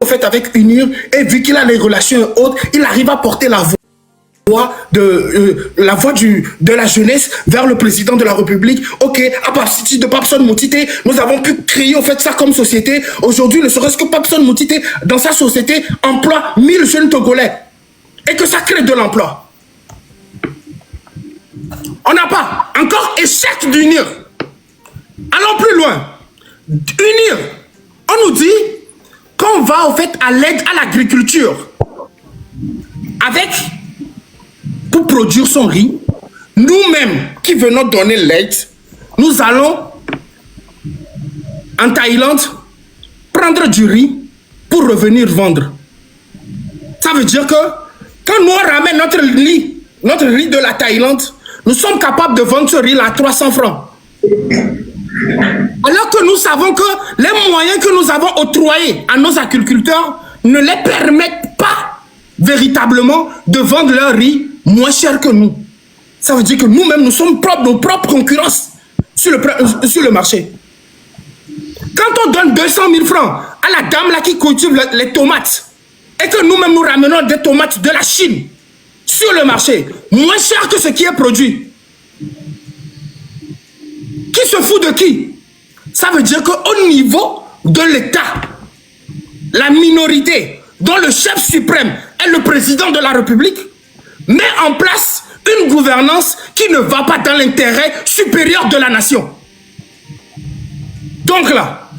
au fait avec UNIR, et vu qu'il a les relations et autres, il arrive à porter la voix de la jeunesse vers le président de la République. Ok, à partir de Papson Moutité, nous avons pu créer en fait ça comme société. Aujourd'hui, ne serait-ce que Papson Moutité, dans sa société, emploie 1000 jeunes Togolais. Et que ça crée de l'emploi. On n'a pas encore échec d'UNIR. Allons plus loin. UNIR, on nous dit qu'on va en fait à l'aide à l'agriculture. Avec, pour produire son riz, nous-mêmes qui venons donner l'aide, nous allons en Thaïlande prendre du riz pour revenir vendre. Ça veut dire que quand nous ramènent notre riz de la Thaïlande, nous sommes capables de vendre ce riz à 300 francs. Alors que nous savons que les moyens que nous avons octroyés à nos agriculteurs ne les permettent pas véritablement de vendre leur riz moins cher que nous. Ça veut dire que nous-mêmes, nous sommes nos propres concurrences sur le marché. Quand on donne 200 000 francs à la dame là qui cultive les tomates, et que nous-mêmes nous ramenons des tomates de la Chine sur le marché, moins cher que ce qui est produit, qui se fout de qui? Ça veut dire qu'au niveau de l'État, la minorité, dont le chef suprême est le président de la République, met en place une gouvernance qui ne va pas dans l'intérêt supérieur de la nation. Donc là,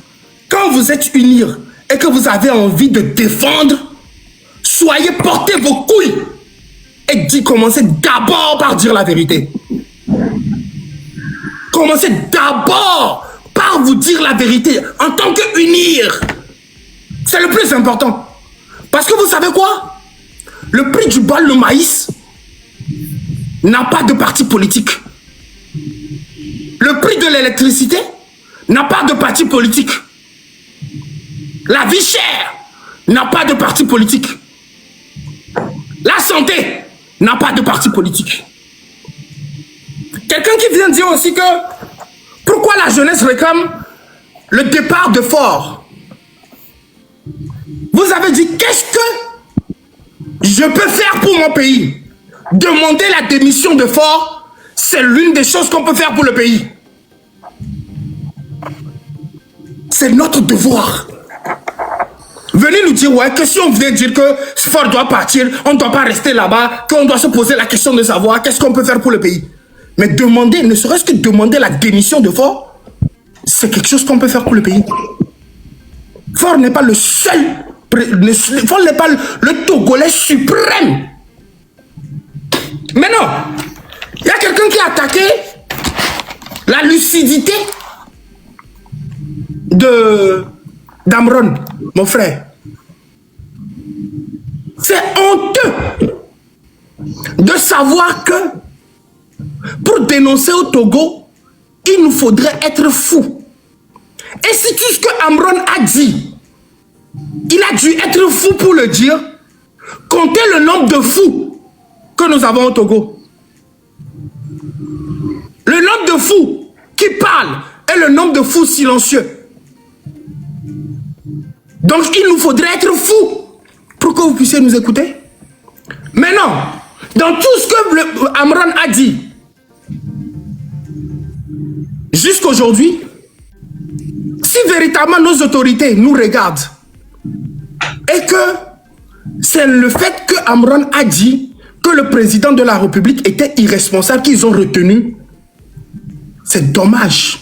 quand vous êtes unis et que vous avez envie de défendre, soyez, portez vos couilles et commencez d'abord par dire la vérité. Commencez d'abord par vous dire la vérité en tant qu'unir. C'est le plus important. Parce que vous savez quoi? Le prix du bol, le maïs, n'a pas de parti politique. Le prix de l'électricité n'a pas de parti politique. La vie chère n'a pas de parti politique. La santé n'a pas de parti politique. Quelqu'un qui vient dire aussi que pourquoi la jeunesse réclame le départ de Faure. Vous avez dit qu'est-ce que je peux faire pour mon pays? Demander la démission de Faure, c'est l'une des choses qu'on peut faire pour le pays. C'est notre devoir. Venez nous dire, ouais, que si on vient dire que Faure doit partir, on ne doit pas rester là-bas, qu'on doit se poser la question de savoir qu'est-ce qu'on peut faire pour le pays. Mais demander, ne serait-ce que demander la démission de Faure, c'est quelque chose qu'on peut faire pour le pays. Faure n'est pas le seul, Faure n'est pas le Togolais suprême. Mais non, il y a quelqu'un qui a attaqué la lucidité d'Amron, mon frère. C'est honteux de savoir que pour dénoncer au Togo, il nous faudrait être fou. Et si tout ce que Amron a dit, il a dû être fou pour le dire, comptez le nombre de fous que nous avons au Togo. Le nombre de fous qui parlent et le nombre de fous silencieux. Donc il nous faudrait être fous pour que vous puissiez nous écouter. Mais non, dans tout ce que Amron a dit, jusqu'aujourd'hui, si véritablement nos autorités nous regardent et que c'est le fait que Amron a dit que le président de la République était irresponsable qu'ils ont retenu, c'est dommage.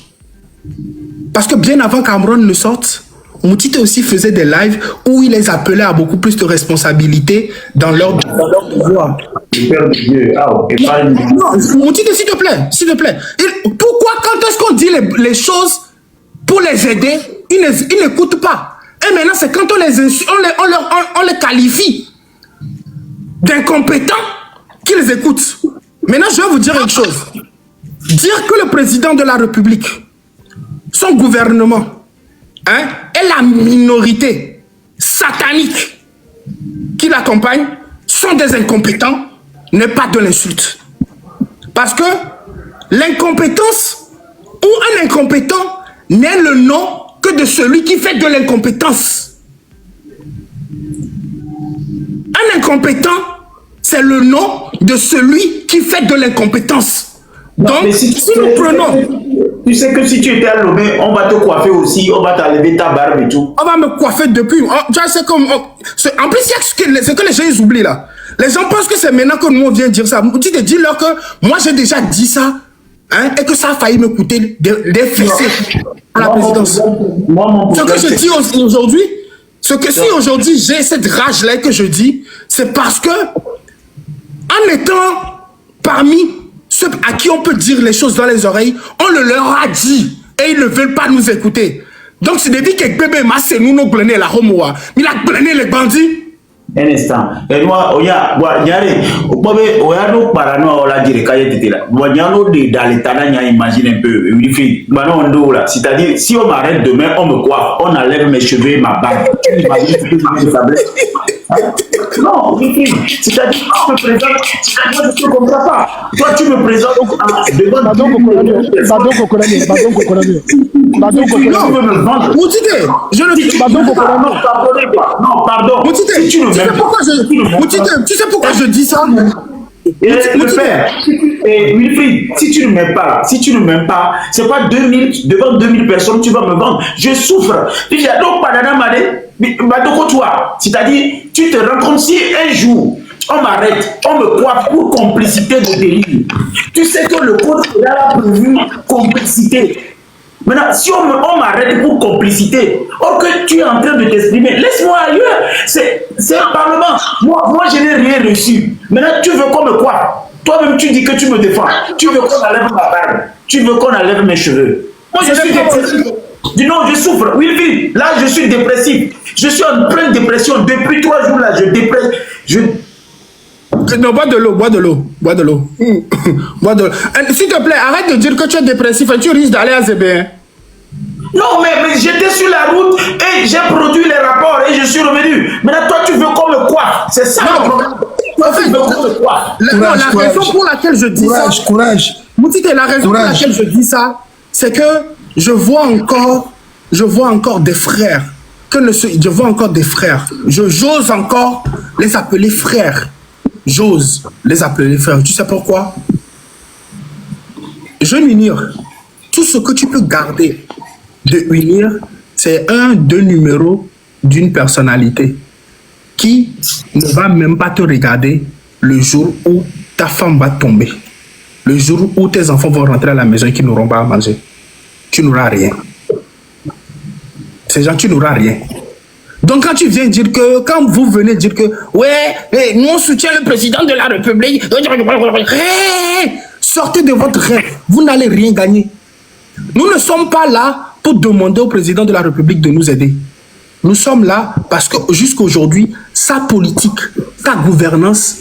Parce que bien avant qu'Amron ne sorte, Moutité aussi faisait des lives où il les appelait à beaucoup plus de responsabilités dans leur devoir. Non, Moutité, s'il te plaît, s'il te plaît. Pourquoi quand est-ce qu'on dit les choses pour les aider, ils n'écoutent pas? Et maintenant, c'est quand on les qualifie d'incompétents qu'ils écoutent. Maintenant, je vais vous dire une chose. Dire que le président de la République, son gouvernement, et la minorité satanique qui l'accompagne sont des incompétents n'est pas de l'insulte. Parce que l'incompétence ou un incompétent n'est le nom que de celui qui fait de l'incompétence. Un incompétent, c'est le nom de celui qui fait de l'incompétence. Donc, si nous prenons... Tu sais que si tu étais à Lomé, on va te coiffer aussi, on va t'enlever ta barbe et tout. On va me coiffer depuis... Tu vois, c'est comme... En plus, c'est que les gens, ils oublient là. Les gens pensent que c'est maintenant que nous, on vient dire ça. Tu te dis leur que moi, j'ai déjà dit ça, hein, et que ça a failli me coûter des fessées à la présidence. Ce que je dis aujourd'hui, si aujourd'hui j'ai cette rage-là que je dis, c'est parce que, en étant parmi ceux à qui on peut dire les choses dans les oreilles, on le leur a dit, et ils ne veulent pas nous écouter. Donc, c'est des vies que bébé m'a c'est nous nous glené la homoa. Il a glené les bandits. Un instant. Et moi, oya, nyare, oya no parano ola dire kaye titela. Moi, nyano de dans l'état là, imagine un peu. Maintenant on do là. C'est-à-dire, si on m'arrête demain, on me coiffe, on enlève mes cheveux et ma barbe. Tu imagines ce que je vais sablé. Non, c'est-à-dire, on me présente. Moi, je ne comprends pas. Toi, tu me présentes devant. Je ne dis pas. Non, pardon. Tu sais pourquoi je dis ça? Le père, Wilfried, si tu ne m'aimes pas, c'est pas 2000, devant 2000 personnes, tu vas me vendre. Je souffre. C'est-à-dire, tu te rends compte si un jour, on m'arrête, on me coiffe pour complicité de délit. Tu sais que le code pénal a prévu complicité. Maintenant, si on m'arrête pour complicité, or que tu es en train de t'exprimer, laisse-moi ailleurs. C'est un parlement. Moi, je n'ai rien reçu. Maintenant, tu veux qu'on me quoi? Toi-même, tu dis que tu me défends. Tu veux qu'on enlève ma barbe. Tu veux qu'on enlève mes cheveux. Moi, je suis dépressif. Dis non, je souffre. Oui, là, je suis dépressif. Je suis en pleine dépression. Depuis 3 jours, là, je dépresse. Non, bois de l'eau, bois de l'eau, bois de l'eau. Bois de l'eau. S'il te plaît, arrête de dire que tu es dépressif et tu risques d'aller à Zébé. Non, mais j'étais sur la route et j'ai produit les rapports et je suis revenu. Maintenant, toi, tu veux qu'on me coiffe. C'est ça le problème. Toi, tu veux qu'on me coiffe. La raison pour laquelle je dis ça... Courage. Moutite, la raison pour laquelle je dis ça, c'est que je vois encore des frères. Je vois encore des frères. J'ose encore les appeler frères. J'ose les appeler frères. Tu sais pourquoi? Je unir. Tout ce que tu peux garder de unir, c'est 1-2 numéros d'une personnalité qui ne va même pas te regarder le jour où ta femme va tomber. Le jour où tes enfants vont rentrer à la maison et qu'ils n'auront pas à manger. Tu n'auras rien. Ces gens, tu n'auras rien. Donc quand tu viens dire que, quand vous venez dire que, ouais, nous on soutient le président de la République, sortez de votre rêve, vous n'allez rien gagner. Nous ne sommes pas là pour demander au président de la République de nous aider. Nous sommes là parce que jusqu'à aujourd'hui, sa politique, sa gouvernance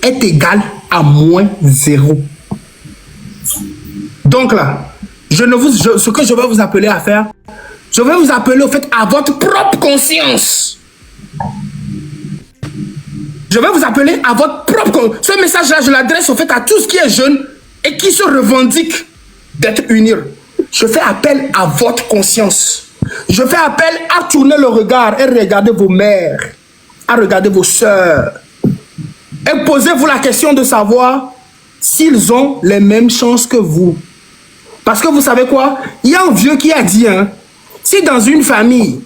est égale à -0. Donc là, ce que je vais vous appeler à faire, je vais vous appeler au fait à votre propre conscience. Je vais vous appeler à votre propre... Ce message-là, je l'adresse au fait à tous qui est jeune et qui se revendique d'être unis. Je fais appel à votre conscience. Je fais appel à tourner le regard et regarder vos mères, à regarder vos sœurs. Et posez-vous la question de savoir s'ils ont les mêmes chances que vous. Parce que vous savez quoi? Il y a un vieux qui a dit, hein, si dans une famille,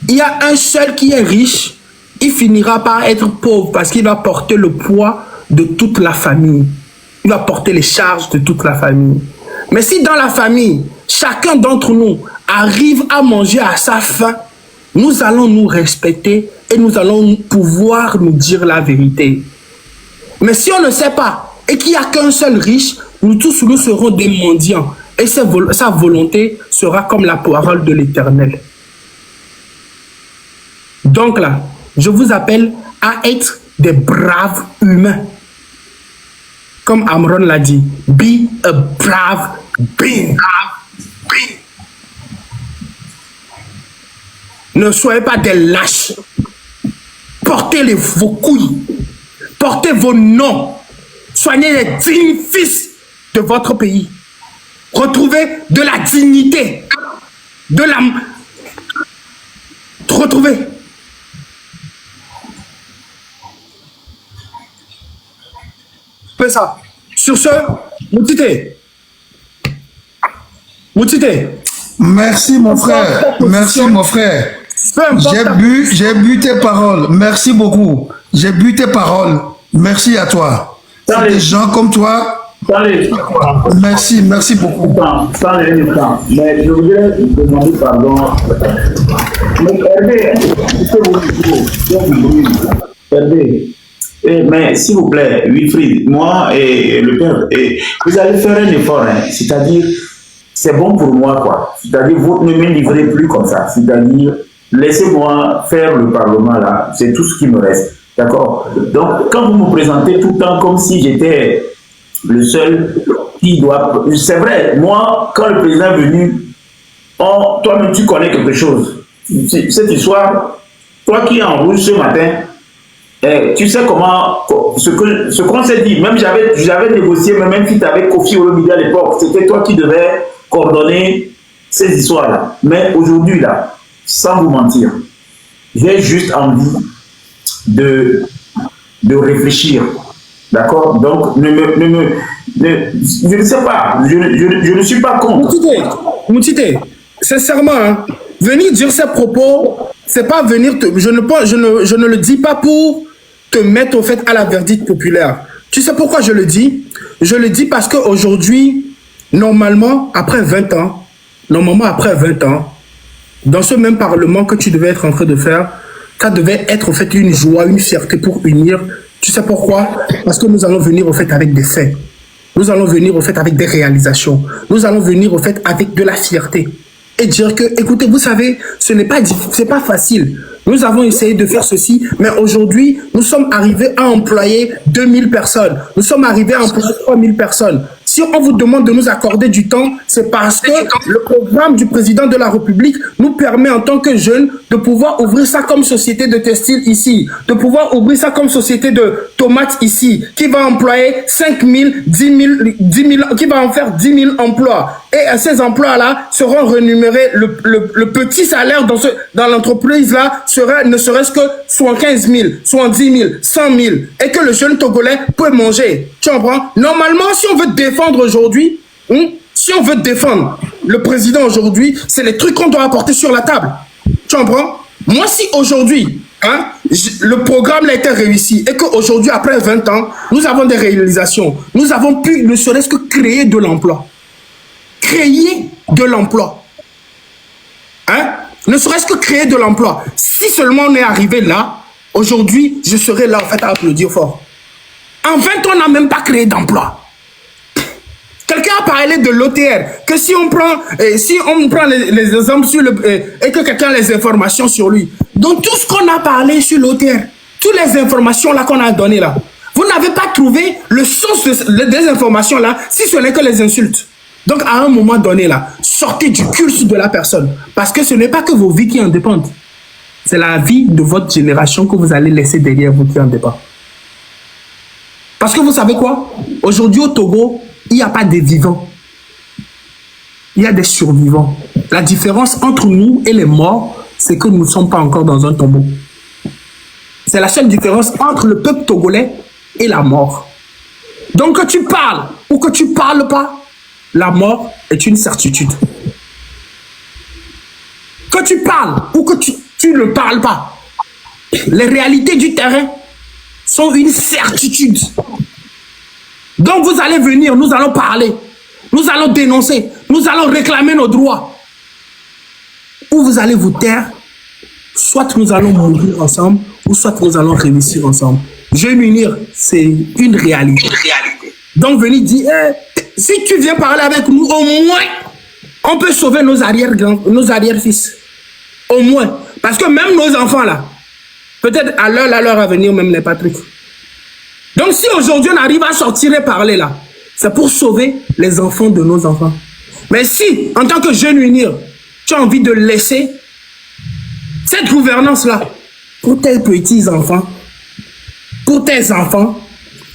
il y a un seul qui est riche, il finira par être pauvre parce qu'il va porter le poids de toute la famille. Il va porter les charges de toute la famille. Mais si dans la famille, chacun d'entre nous arrive à manger à sa faim, nous allons nous respecter et nous allons pouvoir nous dire la vérité. Mais si on ne sait pas et qu'il n'y a qu'un seul riche, nous tous nous serons des mendiants. Et sa volonté sera comme la parole de l'Éternel. Donc là, je vous appelle à être des braves humains. Comme Amron l'a dit, be a brave being. Ne soyez pas des lâches. Portez vos couilles. Portez vos noms. Soignez les dignes fils de votre pays. Retrouvez de la dignité. Retrouvez. fais ça. Sur ce, Moutité. Merci mon frère. Merci mon frère. J'ai bu tes paroles. Merci beaucoup. J'ai bu tes paroles. Merci à toi. C'est des gens comme toi. Merci beaucoup. Mais je voudrais demander pardon. Hervé, mais s'il vous plaît, Wilfried, moi et le père, vous allez faire un effort, hein, c'est-à-dire, c'est bon pour moi, quoi. C'est-à-dire, vous ne me livrez plus comme ça. C'est-à-dire, laissez-moi faire le Parlement, là. C'est tout ce qui me reste. D'accord? Donc, quand vous me présentez tout le temps comme si j'étais le seul qui doit... C'est vrai, moi, quand le président est venu, toi-même, tu connais quelque chose. Cette histoire, toi qui es en rouge ce matin, tu sais comment, ce qu'on s'est dit, même j'avais négocié, même si tu avais Kofi Olomide à l'époque, c'était toi qui devais coordonner ces histoires-là. Mais aujourd'hui, là, sans vous mentir, j'ai juste envie de réfléchir. D'accord? Donc, je ne sais pas, je ne suis pas contre. Moutité, sincèrement, hein, venir dire ces propos, c'est pas venir je ne le dis pas pour te mettre au fait à la verdict populaire. Tu sais pourquoi je le dis? Je le dis parce qu'aujourd'hui, normalement, après 20 ans, dans ce même parlement que tu devais être en train de faire, ça devait être au fait une joie, une fierté pour unir. Tu sais pourquoi? Parce que nous allons venir au fait avec des faits. Nous allons venir au fait avec des réalisations. Nous allons venir au fait avec de la fierté. Et dire que, écoutez, vous savez, c'est pas facile. Nous avons essayé de faire ceci, mais aujourd'hui, nous sommes arrivés à employer 2000 personnes. Nous sommes arrivés à employer 3000 personnes. Si on vous demande de nous accorder du temps, c'est parce que le programme du président de la République nous permet en tant que jeunes de pouvoir ouvrir ça comme société de textile ici, de pouvoir ouvrir ça comme société de tomates ici, qui va employer 5 000, 10 000, qui va en faire 10 000 emplois. Et ces emplois-là seront rémunérés, le petit salaire dans l'entreprise-là ne serait-ce que soit 15 000, soit 10 000, 100 000, et que le jeune Togolais peut manger. Tu comprends? Normalement, si on veut défendre aujourd'hui, si on veut défendre le président aujourd'hui, c'est les trucs qu'on doit apporter sur la table. Tu comprends? Moi, si aujourd'hui, le programme a été réussi et qu'aujourd'hui, après 20 ans, nous avons des réalisations, nous avons pu ne serait-ce que créer de l'emploi. Créer de l'emploi. Ne serait-ce que créer de l'emploi. Si seulement on est arrivé là, aujourd'hui, je serais là en fait à applaudir fort. En 20 ans, on n'a même pas créé d'emploi. Quelqu'un a parlé de l'OTR, que si on prend les exemples sur et que quelqu'un a les informations sur lui. Donc tout ce qu'on a parlé sur l'OTR, toutes les informations là qu'on a données là, vous n'avez pas trouvé le sens des informations là, si ce n'est que les insultes. Donc à un moment donné là, sortez du cursus de la personne, parce que ce n'est pas que vos vies qui en dépendent. C'est la vie de votre génération que vous allez laisser derrière vous qui en dépend. Parce que vous savez quoi? Aujourd'hui au Togo, il n'y a pas des vivants. Il y a des survivants. La différence entre nous et les morts, c'est que nous ne sommes pas encore dans un tombeau. C'est la seule différence entre le peuple togolais et la mort. Donc que tu parles ou que tu ne parles pas, la mort est une certitude. Que tu parles ou que tu ne parles pas, les réalités du terrain sont une certitude. Donc vous allez venir, nous allons parler, nous allons dénoncer, nous allons réclamer nos droits. Ou vous allez vous taire, soit nous allons mourir ensemble, ou soit nous allons réussir ensemble. Jeunes Unir, c'est une réalité. Donc venez dire, si tu viens parler avec nous, au moins, on peut sauver nos arrière-fils. Au moins. Parce que même nos enfants là, peut-être à l'heure à venir, même les Patrick. Donc si aujourd'hui on arrive à sortir et parler là, c'est pour sauver les enfants de nos enfants. Mais si, en tant que Jeunes Unir, tu as envie de laisser cette gouvernance-là pour tes petits-enfants, pour tes enfants,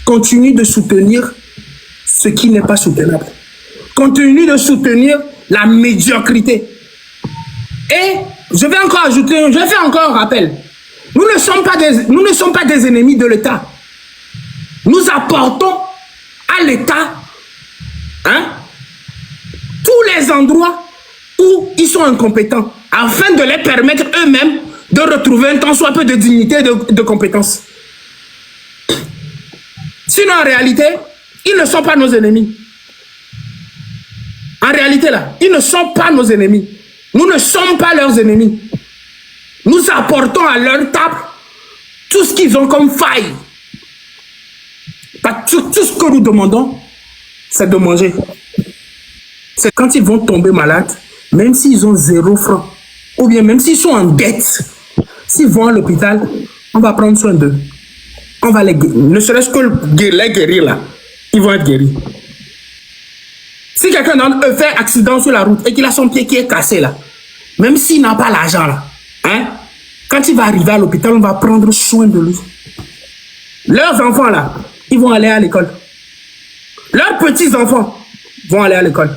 continue de soutenir ce qui n'est pas soutenable. Continue de soutenir la médiocrité. Et je vais encore ajouter, je vais faire encore un rappel. Nous ne sommes pas des ennemis de l'État. Nous apportons à l'État, hein, tous les endroits où ils sont incompétents, afin de les permettre eux-mêmes de retrouver un tant soit peu de dignité et de compétence. Sinon, en réalité, ils ne sont pas nos ennemis. En réalité, là, ils ne sont pas nos ennemis. Nous ne sommes pas leurs ennemis. Nous apportons à leur table tout ce qu'ils ont comme faille. Tout ce que nous demandons, c'est de manger. C'est quand ils vont tomber malades, même s'ils ont 0 franc, ou bien même s'ils sont en dette, s'ils vont à l'hôpital, on va prendre soin d'eux. On va les guérir. Ne serait-ce que les guérir là, ils vont être guéris. Si quelqu'un d'entre eux fait accident sur la route et qu'il a son pied qui est cassé là, même s'il n'a pas l'argent là, hein, quand il va arriver à l'hôpital, on va prendre soin de lui. Leurs enfants là, ils vont aller à l'école. Leurs petits-enfants vont aller à l'école.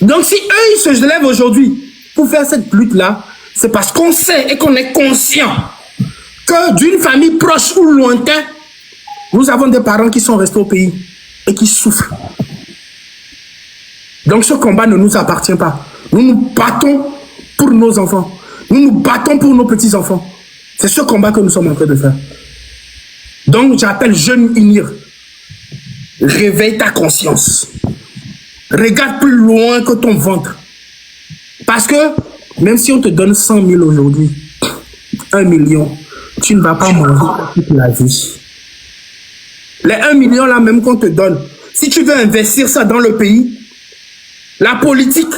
Donc si eux, ils se lèvent aujourd'hui pour faire cette lutte-là, c'est parce qu'on sait et qu'on est conscient que d'une famille proche ou lointaine, nous avons des parents qui sont restés au pays et qui souffrent. Donc ce combat ne nous appartient pas. Nous nous battons pour nos enfants. Nous nous battons pour nos petits-enfants. C'est ce combat que nous sommes en train de faire. Donc j'appelle jeune Inir. Réveille ta conscience. Regarde plus loin que ton ventre. Parce que même si on te donne 100 000 aujourd'hui, 1 million, tu ne vas pas manger toute la vie. Les 1 million là même qu'on te donne, si tu veux investir ça dans le pays, la politique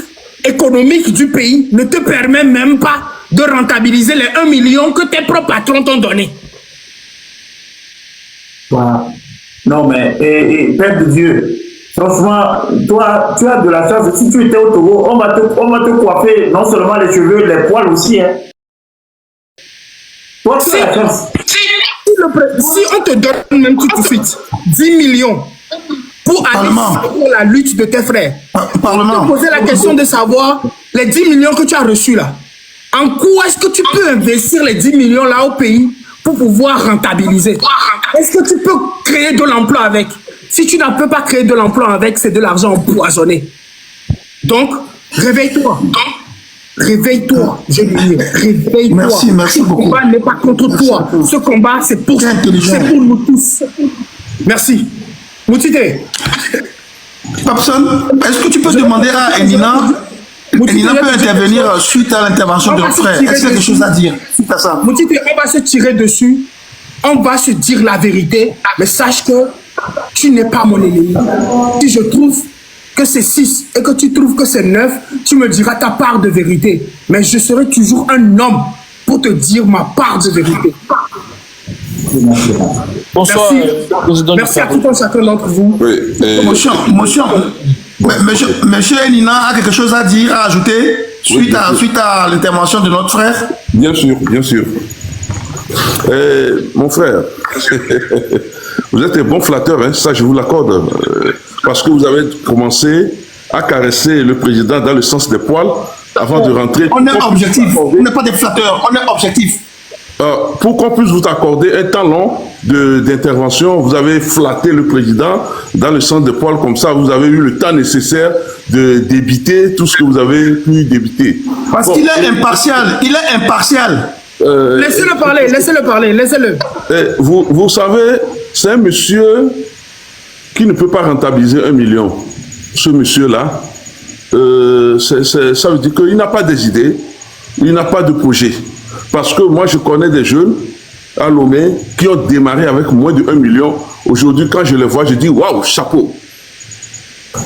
économique du pays ne te permet même pas de rentabiliser les 1 million que tes propres patrons t'ont donné. Voilà. Non mais, Père de Dieu, franchement, toi, tu as de la chance. Si tu étais au Togo, on va te coiffer non seulement les cheveux, les poils aussi. Hein. Toi, tu as la chance. Si on te donne même tout de suite 10 millions pour aller pour la lutte de tes frères, Parlement. te poser la question de savoir les 10 millions que tu as reçus là, en quoi est-ce que tu peux investir les 10 millions là au pays pour pouvoir rentabiliser? Est-ce que tu peux créer de l'emploi avec? Si tu ne peux pas créer de l'emploi avec, c'est de l'argent empoisonné. Donc, réveille-toi. Réveille-toi, je veux dire. Réveille-toi. Merci beaucoup. Ce combat n'est pas contre toi. Ce combat, c'est pour nous tous. Merci. Moutité. Papson, est-ce que tu peux demander à Enina? Enina peut intervenir suite à l'intervention de notre frère. Est-ce qu'il y a quelque chose à dire suite à ça? Moutité, on va se tirer dessus. On va se dire la vérité. Mais sache que tu n'es pas mon ennemi. Si je trouve que c'est 6 et que tu trouves que c'est 9, tu me diras ta part de vérité. Mais je serai toujours un homme pour te dire ma part de vérité. Bonsoir. Merci à tout un chacun d'entre vous. Oui, Monsieur Enina a quelque chose à dire, à ajouter suite à l'intervention de notre frère? Bien sûr, bien sûr. Mon frère, vous êtes un bon flatteur, hein, ça je vous l'accorde, parce que vous avez commencé à caresser le président dans le sens des poils avant de rentrer. On est objectif, on n'est pas des flatteurs, on est objectif. Pour qu'on puisse vous accorder un temps long d'intervention, vous avez flatté le président dans le sens des poils, comme ça vous avez eu le temps nécessaire de débiter tout ce que vous avez pu débiter. Parce qu'il est impartial, il est impartial. Laissez-le parler, laissez-le parler, laissez-le. Vous savez, c'est un monsieur qui ne peut pas rentabiliser 1 million. Ce monsieur-là, ça veut dire qu'il n'a pas des idées, il n'a pas de projet. Parce que moi, je connais des jeunes à Lomé qui ont démarré avec moins de 1 million. Aujourd'hui, quand je les vois, je dis waouh, chapeau.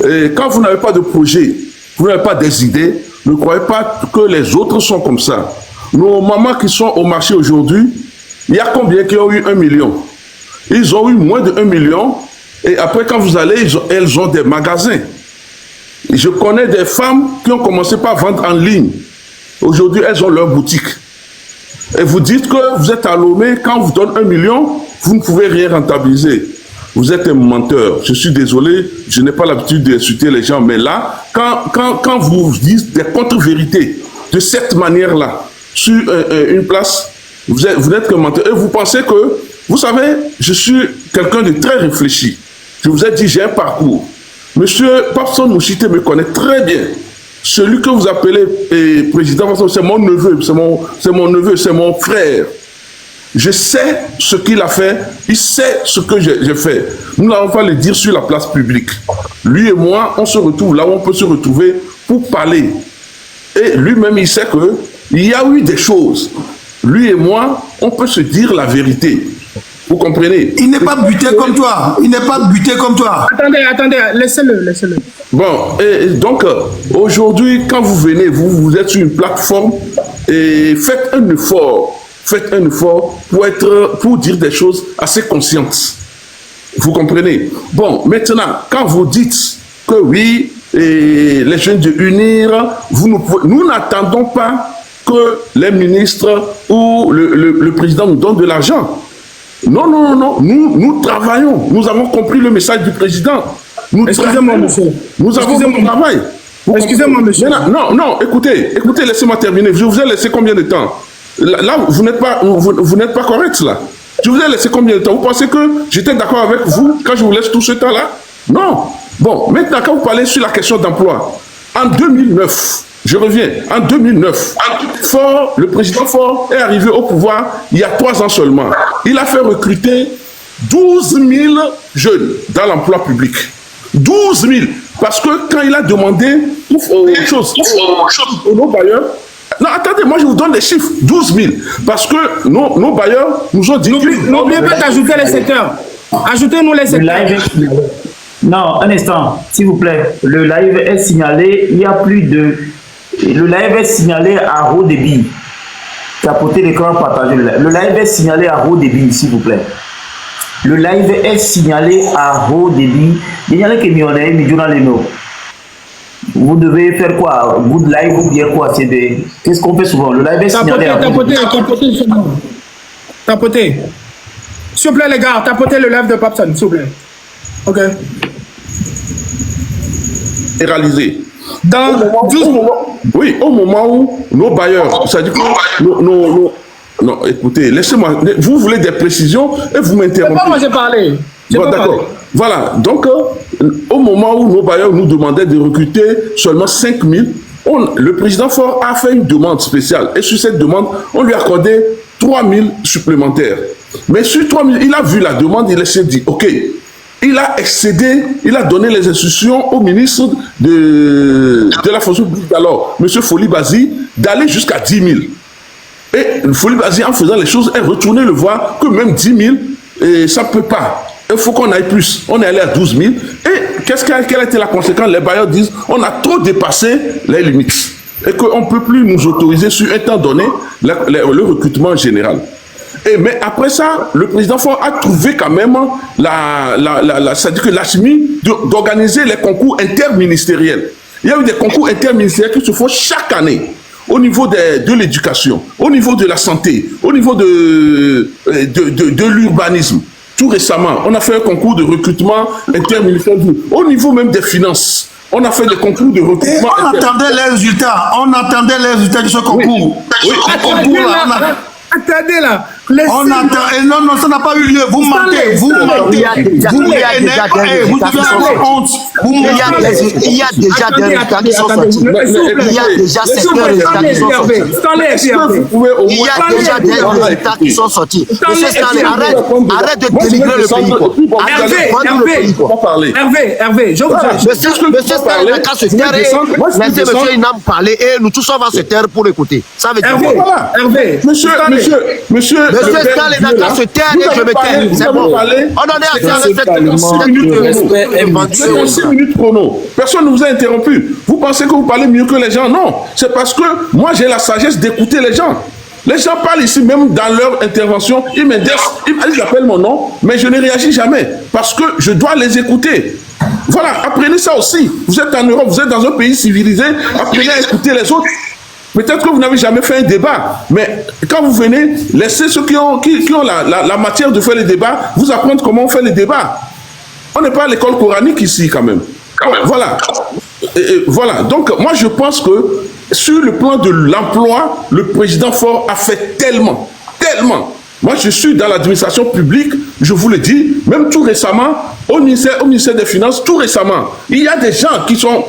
Et quand vous n'avez pas de projet, vous n'avez pas des idées, ne croyez pas que les autres sont comme ça. Nos mamans qui sont au marché aujourd'hui, il y a combien qui ont eu 1 million? Ils ont eu moins de 1 million. Et après, quand vous allez, elles ont des magasins. Et je connais des femmes qui ont commencé par vendre en ligne. Aujourd'hui, elles ont leur boutique. Et vous dites que vous êtes à Lomé, quand on vous donne 1 million, vous ne pouvez rien rentabiliser. Vous êtes un menteur. Je suis désolé, je n'ai pas l'habitude d'insulter les gens. Mais là, quand vous dites des contre-vérités de cette manière-là, sur une place, vous n'êtes qu'un menteur. Et vous pensez que, vous savez, je suis quelqu'un de très réfléchi. Je vous ai dit, j'ai un parcours. Monsieur Papson Mouchité me connaît très bien. Celui que vous appelez président, c'est mon neveu, c'est mon neveu, c'est mon frère. Je sais ce qu'il a fait, il sait ce que j'ai fait. Nous n'allons pas le dire sur la place publique. Lui et moi, on se retrouve là où on peut se retrouver pour parler. Et lui-même, il sait qu'il y a eu des choses. Lui et moi, on peut se dire la vérité. Vous comprenez? Il n'est pas buté comme toi. Il n'est pas buté comme toi. Attendez, laissez-le. Bon, et donc, aujourd'hui, quand vous venez, vous êtes sur une plateforme et faites un effort pour dire des choses assez conscientes. Vous comprenez? Bon, maintenant, quand vous dites que oui, et les jeunes de unir, nous n'attendons pas que les ministres ou le président nous donnent de l'argent. Non, nous travaillons. Nous avons compris le message du président. Excusez-moi, monsieur. Nous avons un travail. Excusez-moi, monsieur. Non, écoutez, laissez-moi terminer. Je vous ai laissé combien de temps? Là, vous n'êtes pas correct, là. Je vous ai laissé combien de temps? Vous pensez que j'étais d'accord avec vous quand je vous laisse tout ce temps-là? Non. Bon, maintenant, quand vous parlez sur la question d'emploi, en 2009, je reviens, en 2009, le président Faure est arrivé au pouvoir il y a 3 ans seulement. Il a fait recruter 12 000 jeunes dans l'emploi public. 12 000. Parce que quand il a demandé aux choses, nos bailleurs, non, attendez, moi je vous donne des chiffres. 12 000. Parce que nos bailleurs nous ont dit... N'oubliez pas d'ajouter les secteurs. Ajoutez-nous les secteurs. Non, un instant, s'il vous plaît. Le live est signalé, il y a plus de... Le live est signalé à haut débit. Capotez l'écran, partagez le live. Le live est signalé à haut débit, s'il vous plaît. Le live est signalé à haut débit. Vous devez faire quoi? Good live ou bien quoi? Qu'est-ce qu'on fait souvent? Le live est signalé à haut débit. Tapotez. S'il vous plaît, les gars, tapotez le live de Papson, s'il vous plaît. Ok. Réalisé. Au moment où nos bailleurs, c'est-à-dire que non, écoutez, laissez-moi, vous voulez des précisions et vous m'interrompez. C'est pas moi j'ai parlé. Bon, d'accord. Voilà, donc au moment où nos bailleurs nous demandaient de recruter seulement 5 000, le président Faure a fait une demande spéciale et sur cette demande, on lui a accordé 3 000 supplémentaires. Mais sur 3 000, il a vu la demande, il s'est dit, ok, il a excédé, il a donné les instructions au ministre de la fonction publique alors, M. Foli Bazi, d'aller jusqu'à 10 000. Et Foli Bazi, en faisant les choses, est retourné le voir que même 10 000, ça ne peut pas. Il faut qu'on aille plus. On est allé à 12 000. Et quelle a été la conséquence? Les bailleurs disent on a trop dépassé les limites. Et qu'on ne peut plus nous autoriser sur un temps donné le recrutement général. Mais après ça, le président Faure a trouvé quand même c'est-à-dire que la chimie d'organiser les concours interministériels. Il y a eu des concours interministériels qui se font chaque année au niveau de l'éducation, au niveau de la santé, au niveau de l'urbanisme. Tout récemment, on a fait un concours de recrutement interministériel au niveau même des finances. On a fait des concours de recrutement. Et on attendait les résultats. De ce concours. Oui. Attendez là. On attend. Et non, ça n'a pas eu lieu. Vous mentez. Il y a déjà des résultats qui sont sortis. Il y a déjà certains résultats qui sont sortis. Il y a déjà des résultats qui sont sortis. Monsieur Stanley, arrête de dénigrer le pays. Hervé, je vous dis. Monsieur Stanley n'a qu'à se taire et laissez monsieur Inam parler et nous tous on va se taire pour l'écouter. Ça veut dire quoi? Hervé, Monsieur Stanley n'a qu'à se taire et je me tais. C'est bon. On en est à faire cette minute de respect. C'est 6 minutes chrono. Personne ne vous a interrompu. Vous pensez que vous parlez mieux que les gens? Non. C'est parce que moi j'ai la sagesse d'écouter les gens. Les gens parlent ici, même dans leur intervention, ils appellent mon nom, mais je ne réagis jamais parce que je dois les écouter. Voilà, apprenez ça aussi. Vous êtes en Europe, vous êtes dans un pays civilisé, apprenez à écouter les autres. Peut-être que vous n'avez jamais fait un débat, mais quand vous venez, laissez ceux qui ont la matière de faire les débats, vous apprendre comment on fait les débats. On n'est pas à l'école coranique ici quand même. Voilà. Voilà. Donc moi je pense que sur le plan de l'emploi, le président Faure a fait tellement. Moi je suis dans l'administration publique je vous le dis, même tout récemment, au ministère des Finances, tout récemment, il y a des gens qui sont...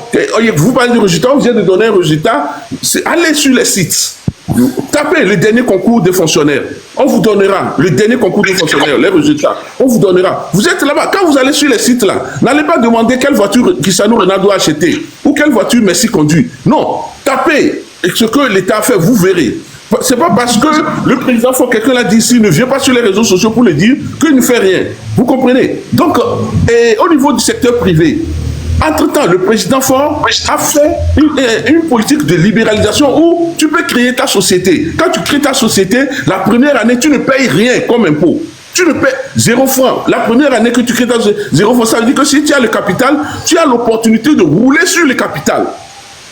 Vous parlez du résultat, on vient de donner un résultat, allez sur les sites. Tapez le dernier concours des fonctionnaires. On vous donnera le dernier concours des fonctionnaires, les résultats. On vous donnera. Vous êtes là-bas. Quand vous allez sur les sites là, n'allez pas demander quelle voiture Cristiano Ronaldo a acheté ou quelle voiture Messi conduit. Non. Tapez ce que l'État a fait, vous verrez. C'est pas parce que le président, quelqu'un l'a dit ici, ne vient pas sur les réseaux sociaux pour le dire qu'il ne fait rien. Vous comprenez? Donc, au niveau du secteur privé, entre-temps, le président Faure a fait une politique de libéralisation où tu peux créer ta société. Quand tu crées ta société, la première année, tu ne payes rien comme impôt. Tu ne payes 0 francs. La première année que tu crées ta société, 0 francs, ça veut dire que si tu as le capital, tu as l'opportunité de rouler sur le capital.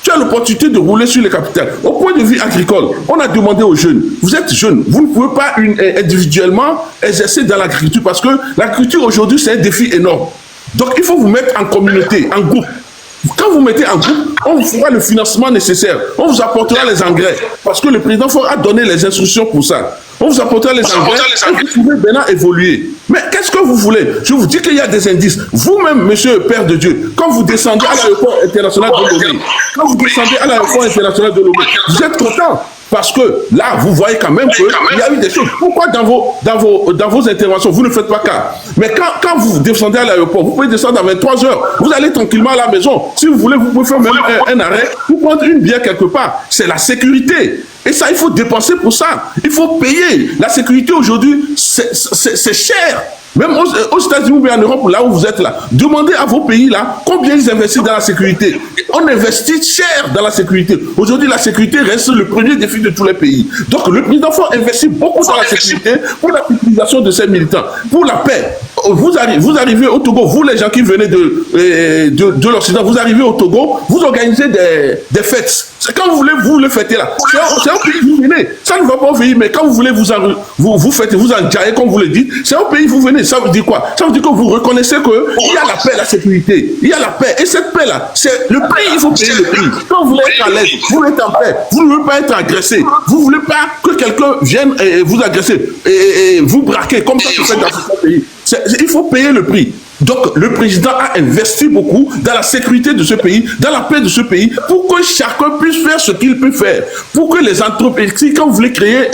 Tu as l'opportunité de rouler sur le capital. Au point de vue agricole, on a demandé aux jeunes, vous êtes jeunes, vous ne pouvez pas individuellement exercer dans l'agriculture parce que l'agriculture aujourd'hui, c'est un défi énorme. Donc, il faut vous mettre en communauté, en groupe. Quand vous mettez en groupe, on vous fera le financement nécessaire. On vous apportera les engrais. Parce que le président Faure a donné les instructions pour ça. On vous apportera les engrais et vous pouvez maintenant évoluer. Mais qu'est-ce que vous voulez? Je vous dis qu'il y a des indices. Vous-même, monsieur Père de Dieu, quand vous descendez à l'aéroport international de Lomé, vous êtes content. Parce que là, vous voyez quand même qu'il y a eu des choses. Pourquoi dans vos interventions, vous ne faites pas cas? Mais quand vous descendez à l'aéroport, vous pouvez descendre à 23 heures. Vous allez tranquillement à la maison. Si vous voulez, vous pouvez faire même un arrêt pour prendre une bière quelque part. C'est la sécurité. Et ça, il faut dépenser pour ça. Il faut payer. La sécurité aujourd'hui, c'est cher. Même aux États-Unis ou en Europe, là où vous êtes là, demandez à vos pays là combien ils investissent dans la sécurité. On investit cher dans la sécurité. Aujourd'hui, la sécurité reste le premier défi de tous les pays. Donc, le président Faure investit beaucoup dans la sécurité pour la sécurisation de ses militants, pour la paix. Vous arrivez au Togo, vous les gens qui venez de l'Occident, vous arrivez au Togo, vous organisez des fêtes. C'est quand vous voulez, vous le fêtez là. C'est un pays vous venez. Ça ne va pas au pays, mais quand vous voulez vous fêtez, vous enjaillez comme vous le dites, c'est au pays vous venez. Ça veut dire quoi? Ça veut dire que vous reconnaissez qu'il y a la paix, la sécurité. Il y a la paix. Et cette paix-là, c'est le prix, il faut payer le prix. Quand vous voulez être à l'aise, vous voulez être en paix, vous ne voulez pas être agressé. Vous ne voulez pas que quelqu'un vienne vous agresser et vous braquer comme ça se fait dans ce pays. Il faut payer le prix. Donc, le président a investi beaucoup dans la sécurité de ce pays, dans la paix de ce pays, pour que chacun puisse faire ce qu'il peut faire. Pour que les entreprises, quand vous voulez créer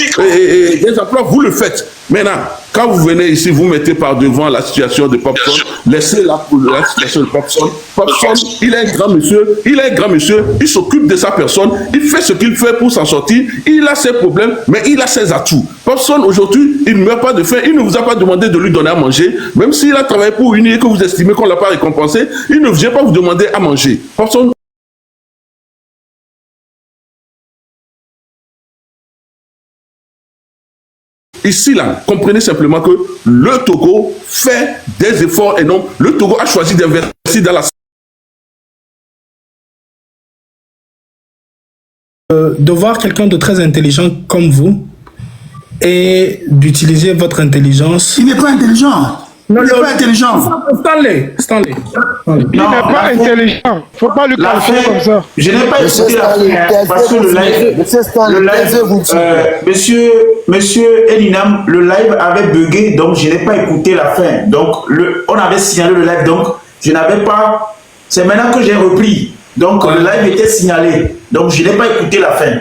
des emplois, vous le faites. Maintenant, quand vous venez ici, vous mettez par devant la situation de Popson, laissez la situation de Popson. Popson, il est un grand monsieur, il s'occupe de sa personne, il fait ce qu'il fait pour s'en sortir, il a ses problèmes, mais il a ses atouts. Popson, aujourd'hui, il ne meurt pas de faim, il ne vous a pas demandé de lui donner à manger, même s'il a travaillé pour une et que vous estimez qu'on ne l'a pas récompensé, il ne vient pas vous demander à manger. Popson, ici, là, comprenez simplement que le Togo fait des efforts énormes. Le Togo a choisi d'investir dans la... De voir quelqu'un de très intelligent comme vous et d'utiliser votre intelligence. Il n'est pas intelligent. Non, il n'est pas intelligent. Stanley. Il n'est pas intelligent. Il ne faut pas lui qualifier comme ça. Je n'ai pas écouté la fin parce que le live, monsieur Elinam, le live avait bugué, donc je n'ai pas écouté la fin. Donc, on avait signalé le live, donc je n'avais pas... C'est maintenant que j'ai repris. Donc, le live était signalé. Donc, je n'ai pas écouté la fin.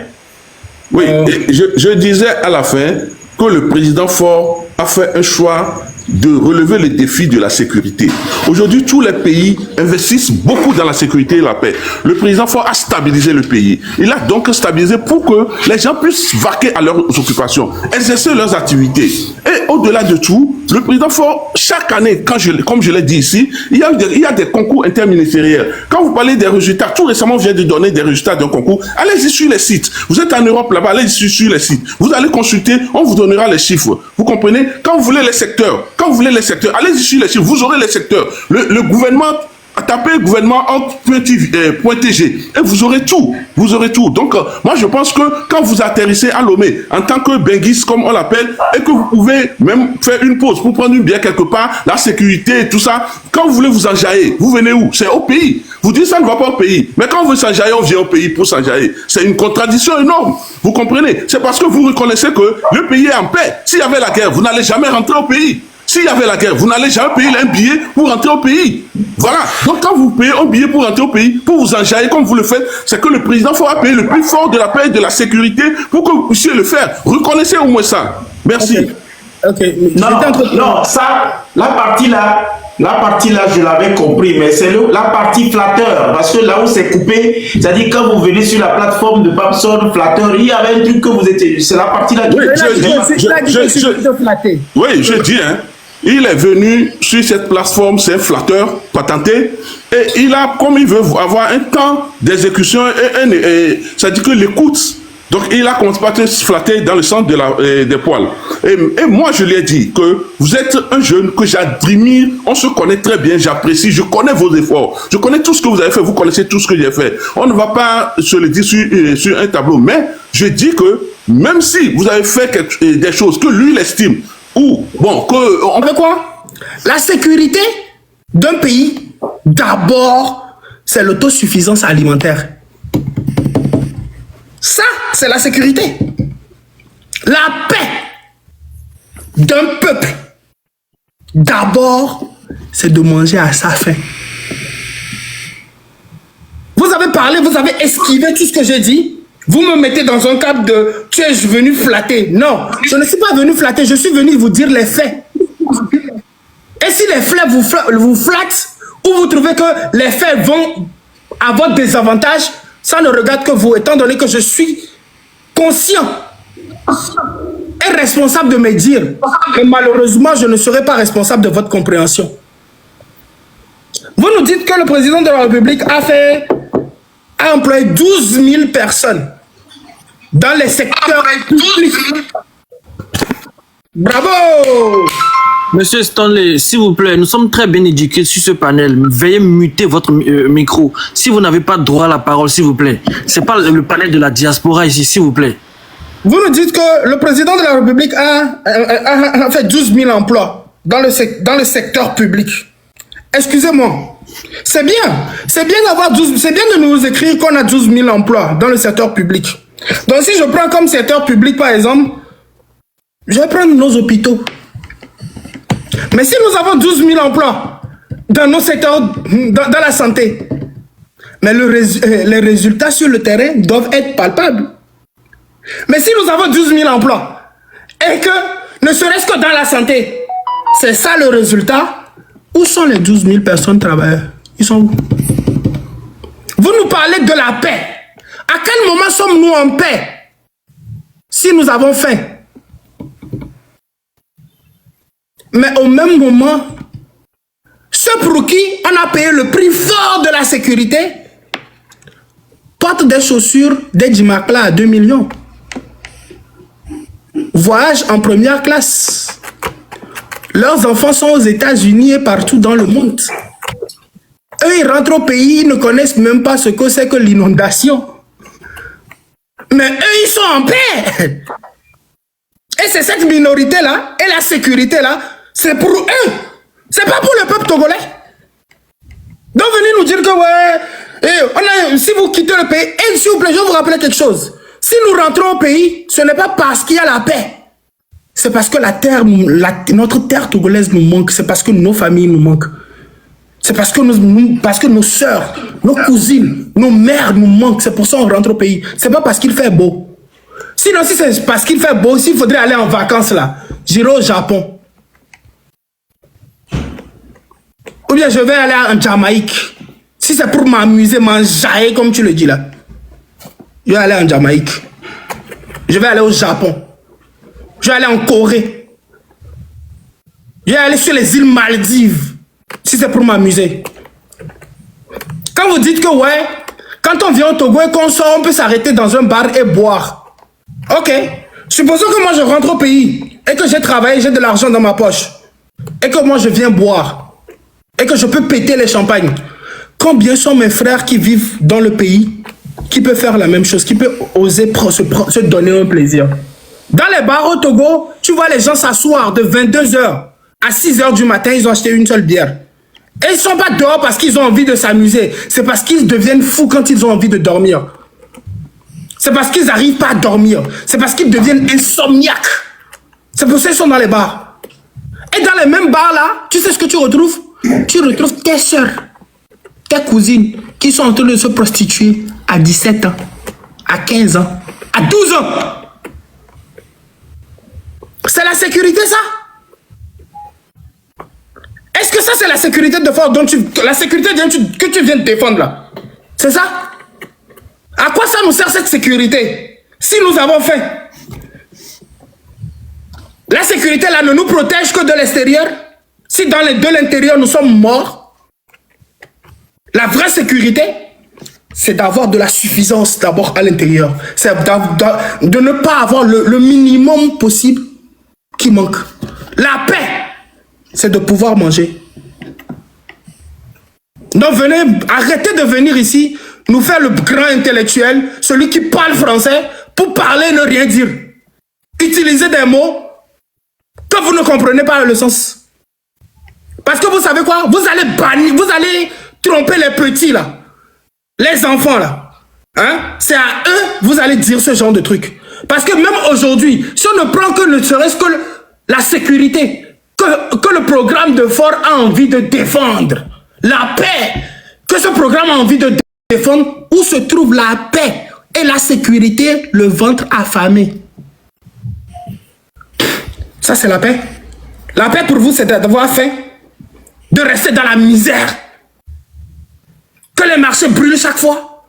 Oui, je disais à la fin que le président Faure a fait un choix de relever les défis de la sécurité. Aujourd'hui, tous les pays investissent beaucoup dans la sécurité et la paix. Le président Faure a stabilisé le pays. Il a donc stabilisé pour que les gens puissent vaquer à leurs occupations, exercer leurs activités. Et au-delà de tout, le président Faure, chaque année, comme je l'ai dit ici, il y a des concours interministériels. Quand vous parlez des résultats, tout récemment, on vient de donner des résultats d'un concours. Allez-y sur les sites. Vous êtes en Europe là-bas, allez-y sur les sites. Vous allez consulter, on vous donnera les chiffres. Vous comprenez? Quand vous voulez les secteurs, allez-y sur les chiffres, vous aurez les secteurs. Le gouvernement, tapez gouvernement .tg et vous aurez tout. Vous aurez tout. Donc, moi, je pense que quand vous atterrissez à Lomé, en tant que benguiste, comme on l'appelle, et que vous pouvez même faire une pause pour prendre une bière quelque part, la sécurité et tout ça, quand vous voulez vous enjailler, vous venez où? C'est au pays. Vous dites ça ne va pas au pays. Mais quand on veut s'enjailler, on vient au pays pour s'enjailler. C'est une contradiction énorme. Vous comprenez? C'est parce que vous reconnaissez que le pays est en paix. S'il y avait la guerre, vous n'allez jamais rentrer au pays. s'il y avait la guerre, vous n'allez jamais payer un billet pour rentrer au pays. Voilà. Donc quand vous payez un billet pour rentrer au pays, pour vous enjailler comme vous le faites, c'est que le président fera payer le plus fort de la paix et de la sécurité pour que vous puissiez le faire. Reconnaissez au moins ça. Merci. Ok. Non, ça, la partie là, je l'avais compris, mais c'est la partie flatteur, parce que là où c'est coupé, c'est-à-dire quand vous venez sur la plateforme de Babson Flatteur, il y avait un truc que vous étiez, c'est la partie là. Oui, je dis, hein, il est venu sur cette plateforme, c'est un flatteur patenté, et il a, comme il veut avoir un temps d'exécution, c'est-à-dire que l'écoute. Donc, il a commencé par te flatter dans le centre des poils. Et moi, je lui ai dit que vous êtes un jeune que j'admire, on se connaît très bien, j'apprécie, je connais vos efforts, je connais tout ce que vous avez fait, vous connaissez tout ce que j'ai fait. On ne va pas se le dire sur un tableau, mais je dis que même si vous avez fait des choses que lui, il estime, ou, bon, que... On fait quoi? La sécurité d'un pays, d'abord, c'est l'autosuffisance alimentaire. Ça, c'est la sécurité. La paix d'un peuple, d'abord, c'est de manger à sa faim. Vous avez parlé, vous avez esquivé tout ce que j'ai dit. Vous me mettez dans un cadre de « tu es venu flatter ». Non, je ne suis pas venu flatter, je suis venu vous dire les faits. Et si les faits vous flattent, ou vous trouvez que les faits vont à votre désavantage, ça ne regarde que vous, étant donné que je suis conscient et responsable de mes dires. Mais malheureusement, je ne serai pas responsable de votre compréhension. Vous nous dites que le président de la République a employé 12 000 personnes dans les secteurs publics. Bravo! Monsieur Stanley, s'il vous plaît, nous sommes très bien éduqués sur ce panel. Veuillez muter votre micro. Si vous n'avez pas droit à la parole, s'il vous plaît. Ce n'est pas le panel de la diaspora ici, s'il vous plaît. Vous nous dites que le président de la République a fait 12 000 emplois dans le secteur public. Excusez-moi. C'est bien d'avoir 12, c'est bien de nous écrire qu'on a 12 000 emplois dans le secteur public. Donc si je prends comme secteur public, par exemple, je vais prendre nos hôpitaux. Mais si nous avons 12 000 emplois dans nos secteurs, dans la santé, mais les résultats sur le terrain doivent être palpables. Mais si nous avons 12 000 emplois et que, ne serait-ce que dans la santé, c'est ça le résultat, où sont les 12 000 personnes travailleurs? Ils sont où? Vous nous parlez de la paix. À quel moment sommes-nous en paix si nous avons faim? Mais au même moment, ceux pour qui on a payé le prix fort de la sécurité portent des chaussures, des Jimakla à 2 millions. Voyagent en première classe. Leurs enfants sont aux États-Unis et partout dans le monde. Eux, ils rentrent au pays, ils ne connaissent même pas ce que c'est que l'inondation. Mais eux, ils sont en paix. Et c'est cette minorité-là, et la sécurité-là, c'est pour eux. C'est pas pour le peuple togolais. Donc venez nous dire que ouais, si vous quittez le pays, et s'il vous plaît, je vais vous rappeler quelque chose. Si nous rentrons au pays, ce n'est pas parce qu'il y a la paix. C'est parce que notre terre togolaise nous manque. C'est parce que nos familles nous manquent. C'est parce que nos sœurs, nos cousines, nos mères nous manquent. C'est pour ça qu'on rentre au pays. C'est pas parce qu'il fait beau. Sinon, si c'est parce qu'il fait beau, s'il faudrait aller en vacances là, j'irai au Japon. Ou bien je vais aller en Jamaïque. Si c'est pour m'amuser, m'enjailler comme tu le dis là. Je vais aller en Jamaïque. Je vais aller au Japon. Je vais aller en Corée. Je vais aller sur les îles Maldives. Si c'est pour m'amuser. Quand vous dites que ouais, quand on vient au Togo et qu'on sort, on peut s'arrêter dans un bar et boire. Ok. Supposons que moi je rentre au pays et que j'ai travaillé, j'ai de l'argent dans ma poche. Et que moi je viens boire. Et que je peux péter les champagnes. Combien sont mes frères qui vivent dans le pays, qui peuvent faire la même chose, qui peuvent oser se donner un plaisir? Dans les bars au Togo, tu vois les gens s'asseoir de 22 h à 6 h du matin, ils ont acheté une seule bière. Et ils ne sont pas dehors parce qu'ils ont envie de s'amuser. C'est parce qu'ils deviennent fous quand ils ont envie de dormir. C'est parce qu'ils n'arrivent pas à dormir. C'est parce qu'ils deviennent insomniaques. C'est pour ça qu'ils sont dans les bars. Et dans dans les mêmes bars là, tu sais ce que tu retrouves? Tu retrouves tes soeurs, tes cousines qui sont en train de se prostituer à 17 ans, à 15 ans, à 12 ans. C'est la sécurité, ça? Est-ce que ça, c'est la sécurité de force dont la sécurité que tu viens de défendre là? C'est ça? À quoi ça nous sert cette sécurité? Si nous avons faim, la sécurité là ne nous protège que de l'extérieur. Si de l'intérieur nous sommes morts, la vraie sécurité, c'est d'avoir de la suffisance d'abord à l'intérieur. C'est de ne pas avoir le minimum possible qui manque. La paix, c'est de pouvoir manger. Donc arrêtez de venir ici nous faire le grand intellectuel, celui qui parle français, pour parler et ne rien dire. Utilisez des mots que vous ne comprenez pas le sens. Parce que vous savez quoi? Vous allez bannir, vous allez tromper les petits là. Les enfants là. Hein? C'est à eux vous allez dire ce genre de trucs. Parce que même aujourd'hui, si on ne prend que ne serait-ce que la sécurité, que le programme de Ford a envie de défendre, la paix, que ce programme a envie de défendre, où se trouve la paix et la sécurité, le ventre affamé. Ça, c'est la paix. La paix pour vous, c'est d'avoir faim, de rester dans la misère, que les marchés brûlent chaque fois.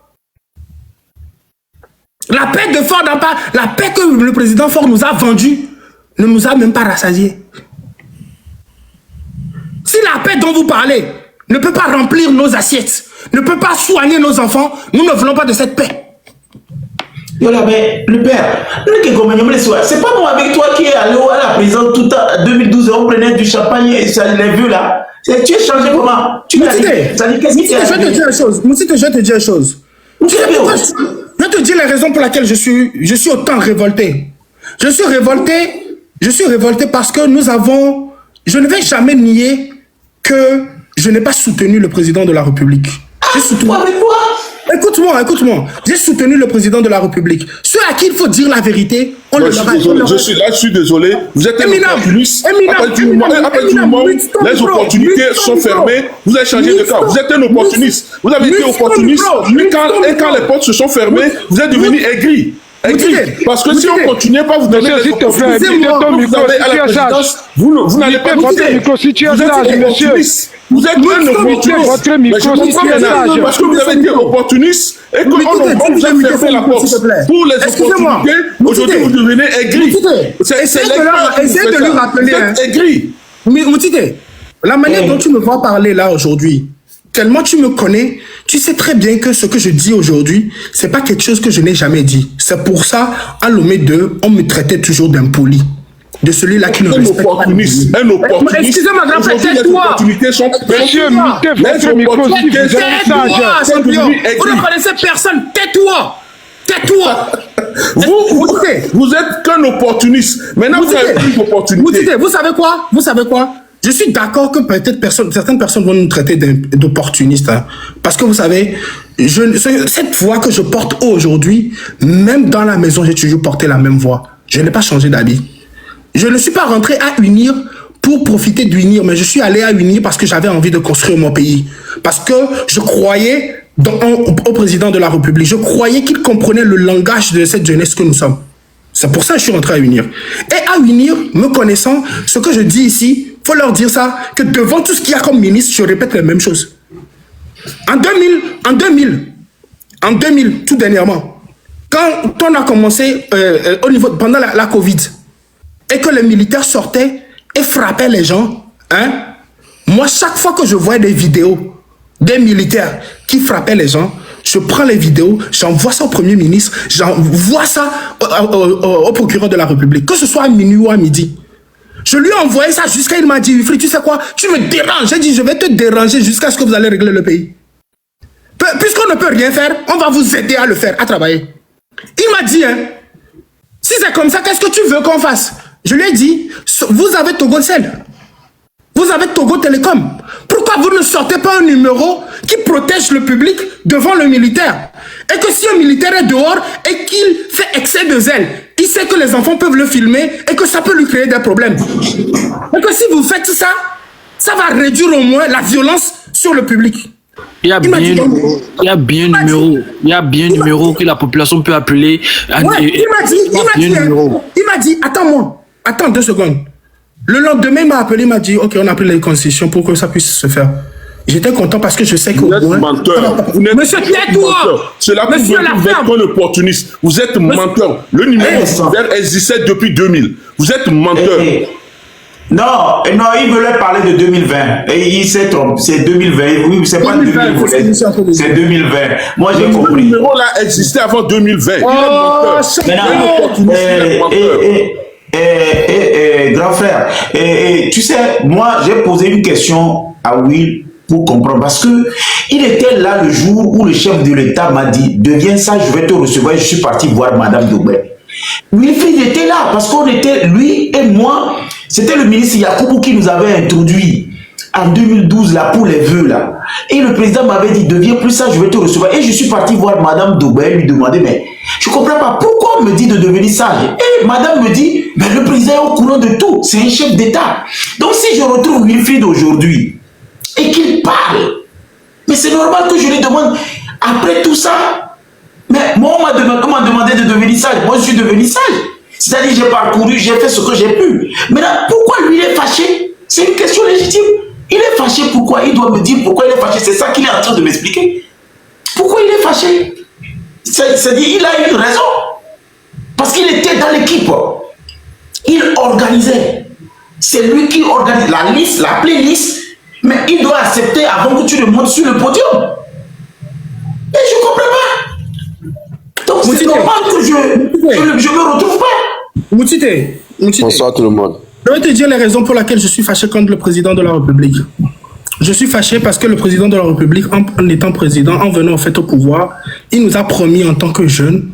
La paix de Ford, la paix que le président Ford nous a vendue, ne nous a même pas rassasiés. Si la paix dont vous parlez ne peut pas remplir nos assiettes, ne peut pas soigner nos enfants, nous ne voulons pas de cette paix. Voilà, mais le père, c'est pas moi avec toi qui est allé à la prison tout en 2012 et on prenait du champagne et ça les vu là. Tu es changé comment? Tu m'as dit, qu'est-ce qui t'est arrivé? Je vais te dire une chose. Moussite, je vais te dire une chose. Je vais te dire les raisons pour lesquelles je suis autant révolté. Je suis révolté parce que je ne vais jamais nier que je n'ai pas soutenu le président de la République. J'ai soutenu. Avec quoi? Écoute-moi. J'ai soutenu le président de la République. Ceux à qui il faut dire la vérité, on le je suis désolé. Vous êtes un opportuniste. Les opportunités sont fermées. Vous avez changé de camp. Vous êtes un opportuniste. Vous avez été opportuniste. Et quand les portes se sont fermées, vous êtes devenu aigri. Parce que si on continuait pas vous donner les opportunités, vous n'allez pas quitter. Vous êtes un opportuniste. Mais je comprends maintenant. Parce que vous avez été opportuniste et qu'on vous a fermé la porte pour les opportunités. Aujourd'hui, vous devenez aigri. Essayez de lui rappeler. Vous êtes aigri. Moutite, la manière dont tu me vois parler là aujourd'hui, tellement tu me connais, tu sais très bien que ce que je dis aujourd'hui, c'est pas quelque chose que je n'ai jamais dit. C'est pour ça, à Lomé 2, on me traitait toujours d'impoli. De celui-là qui ne respecte pas. Un opportuniste. Excusez-moi, grand frère, tais-toi. Monsieur Mité, votre micro, si vous êtes sage. Vous ne connaissez personne, tais-toi. Vous êtes qu'un opportuniste. Maintenant, vous avez plus d'opportunités. Vous savez quoi? Je suis d'accord que peut-être certaines personnes vont nous traiter d'opportunistes. Hein. Parce que vous savez, cette voix que je porte aujourd'hui, même dans la maison, j'ai toujours porté la même voix. Je n'ai pas changé d'habit. Je ne suis pas rentré à Unir pour profiter d'Unir, mais je suis allé à Unir parce que j'avais envie de construire mon pays. Parce que je croyais au président de la République. Je croyais qu'il comprenait le langage de cette jeunesse que nous sommes. C'est pour ça que je suis rentré à Unir. Et à Unir, me connaissant, ce que je dis ici, il faut leur dire ça, que devant tout ce qu'il y a comme ministre, je répète les mêmes choses. En 2000, tout dernièrement, quand on a commencé pendant la Covid, et que les militaires sortaient et frappaient les gens, hein, moi, chaque fois que je vois des vidéos des militaires qui frappaient les gens, je prends les vidéos, j'envoie ça au Premier ministre, j'envoie ça au procureur de la République, que ce soit à minuit ou à midi. Je lui ai envoyé ça jusqu'à il m'a dit, Wilfried, tu sais quoi, tu me déranges. J'ai dit, je vais te déranger jusqu'à ce que vous allez régler le pays. Puisqu'on ne peut rien faire, on va vous aider à le faire, à travailler. Il m'a dit, hein, si c'est comme ça, qu'est-ce que tu veux qu'on fasse? Je lui ai dit, vous avez Togocel. Vous avez Togo Télécom. Pourquoi vous ne sortez pas un numéro qui protège le public devant le militaire? Et que si un militaire est dehors et qu'il fait excès de zèle, il sait que les enfants peuvent le filmer et que ça peut lui créer des problèmes. Et que si vous faites ça, ça va réduire au moins la violence sur le public. Il y a bien un numéro que la population peut appeler. Ouais, il m'a dit, attends 2 secondes. Le lendemain, il m'a appelé, il m'a dit, ok, on a pris les concessions pour que ça puisse se faire. J'étais content parce que je sais que... Vous êtes menteur. Monsieur, tais-toi. Cela prouve que vous êtes un opportuniste. Vous êtes menteur. Le numéro vert existait depuis 2000. Vous êtes menteur. Non, il voulait parler de 2020. Et il s'est trompé. C'est 2020. Oui, c'est pas 2020. C'est 2020. Moi, j'ai compris. Le numéro là existait avant 2020. Il est menteur. Grand frère, tu sais, moi, j'ai posé une question à Will pour comprendre. Parce que il était là le jour où le chef de l'État m'a dit, deviens ça, je vais te recevoir. Je suis parti voir Madame Dobé. Wilfried était là parce qu'on était, lui et moi, c'était le ministre Yacoubou qui nous avait introduit en 2012 là pour les vœux là. Et le président m'avait dit, deviens plus ça, je vais te recevoir. Et je suis parti voir Madame Dobé, lui demander, mais je ne comprends pas, pourquoi on me dit de devenir sage? Et Madame me dit, mais le président est au courant de tout, c'est un chef d'État. Donc si je retrouve Wilfried aujourd'hui et qu'il parle, mais c'est normal que je lui demande, après tout ça, mais moi, on m'a demandé de devenir sage. Moi, je suis devenu sage. C'est-à-dire, j'ai parcouru, j'ai fait ce que j'ai pu. Maintenant, pourquoi lui, il est fâché? C'est une question légitime. Il est fâché, pourquoi? Il doit me dire pourquoi il est fâché. C'est ça qu'il est en train de m'expliquer. Pourquoi il est fâché? C'est-à-dire, il a une raison. Parce qu'il était dans l'équipe. Il organisait. C'est lui qui organise la liste, la playlist. Mais il doit accepter avant que tu le montes sur le podium. Et je ne comprends pas. Donc c'est normal que je me retrouve pas. Moutite. Bonsoir tout le monde. Je vais te dire les raisons pour lesquelles je suis fâché contre le président de la République. Je suis fâché parce que le président de la République, en étant président, en venant en fait au pouvoir, il nous a promis en tant que jeunes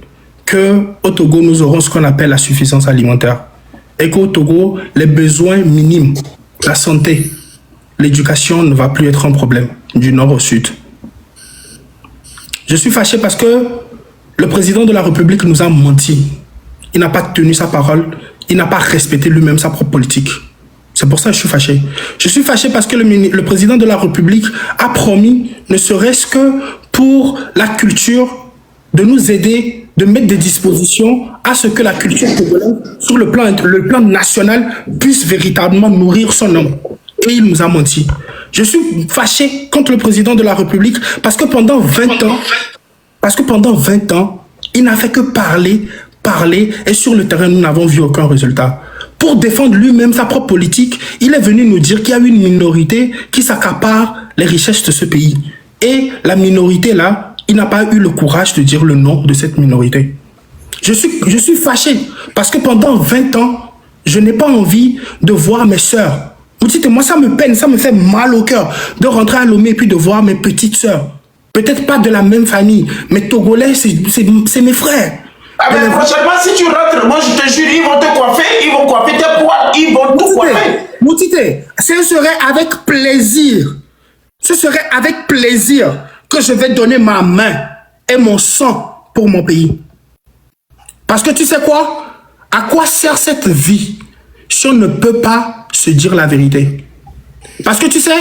qu'au Togo, nous aurons ce qu'on appelle la suffisance alimentaire. Et qu'au Togo, les besoins minimes, la santé, l'éducation ne va plus être un problème du nord au sud. Je suis fâché parce que le président de la République nous a menti. Il n'a pas tenu sa parole. Il n'a pas respecté lui-même sa propre politique. C'est pour ça que je suis fâché. Je suis fâché parce que le président de la République a promis, ne serait-ce que pour la culture, de nous aider, de mettre des dispositions à ce que la culture togolaise, sur le plan national, puisse véritablement nourrir son homme. Et il nous a menti. Je suis fâché contre le président de la République parce que pendant 20 ans, il n'a fait que parler, et sur le terrain, nous n'avons vu aucun résultat. Pour défendre lui-même sa propre politique, il est venu nous dire qu'il y a une minorité qui s'accapare les richesses de ce pays. Et la minorité là, il n'a pas eu le courage de dire le nom de cette minorité. Je suis fâché parce que pendant 20 ans, je n'ai pas envie de voir mes sœurs. Vous dites, moi ça me peine, ça me fait mal au cœur de rentrer à Lomé et puis de voir mes petites sœurs. Peut-être pas de la même famille, mais Togolais, c'est mes frères. Ah ben prochainement, si tu rentres, moi je te jure, ils vont te coiffer, ils vont coiffer tes poils, ils vont tout coiffer. Moutite, ce serait avec plaisir. Ce serait avec plaisir que je vais donner ma main et mon sang pour mon pays. Parce que tu sais quoi? À quoi sert cette vie si on ne peut pas se dire la vérité? Parce que tu sais,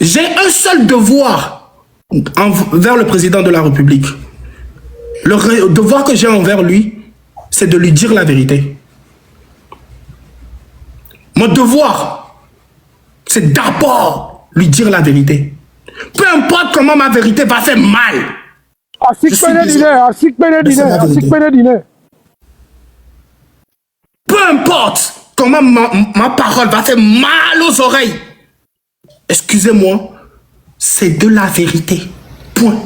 j'ai un seul devoir envers le président de la République. Le devoir que j'ai envers lui, c'est de lui dire la vérité. Mon devoir, c'est d'abord lui dire la vérité. Peu importe comment ma vérité va faire mal. Peu importe comment ma parole va faire mal aux oreilles. Excusez-moi, c'est de la vérité. Point.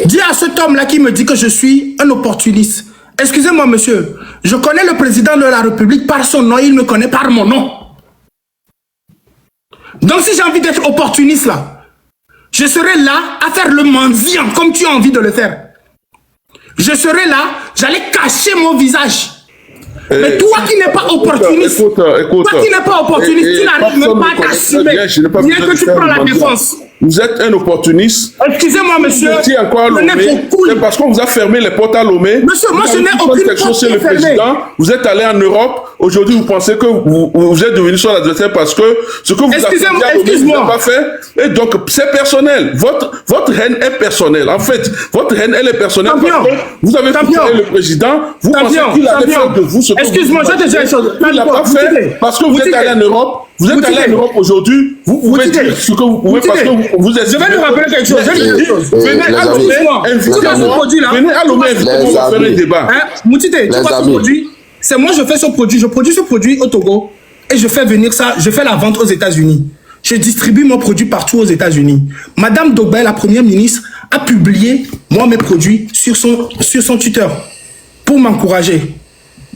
Dis à cet homme-là qui me dit que je suis un opportuniste. Excusez-moi, monsieur. Je connais le président de la République par son nom, il me connaît par mon nom. Donc si j'ai envie d'être opportuniste là, je serai là à faire le mendiant comme tu as envie de le faire. Je serai là, j'allais cacher mon visage. Mais toi qui n'es pas opportuniste, toi qui n'es pas opportuniste, tu n'arrives même pas à t'assumer. Bien que tu prends la défense. Vous êtes un opportuniste. Excusez-moi, monsieur. Vous étiez encore à Lomé. C'est parce qu'on vous a fermé les portes à Lomé. Monsieur, moi, je n'ai aucune porte chez le président. Vous êtes allé en Europe. Aujourd'hui, vous pensez que vous êtes devenu son adversaire parce que ce que vous avez fait à Lomé, vous n'avez pas fait. Et donc, c'est personnel. Votre haine est personnelle. En fait, votre haine, elle est personnelle. Parce que vous avez fait le président. Vous pensez qu'il allait faire de vous ce que excuse-moi, je te dis une chose. Il l'a pas fait parce que vous êtes allé en Europe. Vous êtes allé en Europe aujourd'hui. Vous pouvez dire ce que vous pouvez parce que vous êtes... Je vais lui rappeler quelque chose. Venez à Lomé, invitez-moi. Venez à Lomé, invitez-moi à faire un débat. Moutite, tu vois ce produit? C'est moi, je fais ce produit. Je produis ce produit au Togo et je fais venir ça, je fais la vente aux États-Unis. Je distribue mon produit partout aux États-Unis. Madame Dogba, la première ministre, a publié, moi, mes produits sur son Twitter pour m'encourager.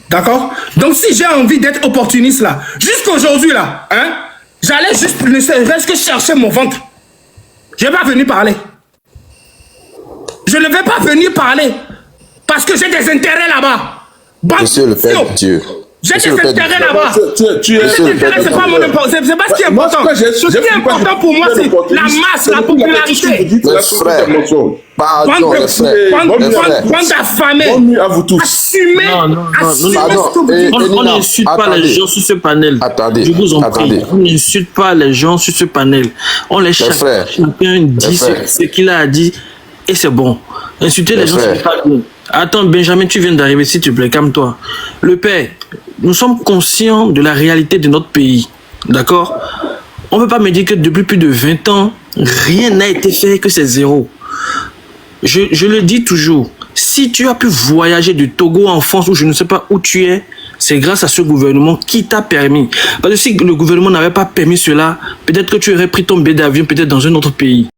D'accord? Donc, si j'ai envie d'être opportuniste là, jusqu'aujourd'hui là, hein, j'allais juste ne serait-ce que chercher mon ventre. Je ne vais pas venir parler. Je ne vais pas venir parler parce que j'ai des intérêts là-bas. Monsieur le Père de Dieu. J'ai des intérêts là-bas. C'est pas mon important. C'est pas ce qui est important. Ce qui est important pour moi, c'est la masse, la popularité. Pardon, les frères. Bande affamée. Assumez. On n'insulte pas les gens sur ce panel. Je vous en prie. On n'insulte pas les gens sur ce panel. On les chacun dit ce qu'il a dit et c'est bon. Insulter les gens, c'est pas bon. Attends, Benjamin, tu viens d'arriver, s'il te plaît, calme-toi. Le père, nous sommes conscients de la réalité de notre pays. D'accord? On ne peut pas me dire que depuis plus de 20 ans, rien n'a été fait, que c'est zéro. Je le dis toujours, si tu as pu voyager du Togo en France ou je ne sais pas où tu es, c'est grâce à ce gouvernement qui t'a permis. Parce que si le gouvernement n'avait pas permis cela, peut-être que tu aurais pris ton billet d'avion peut-être dans un autre pays.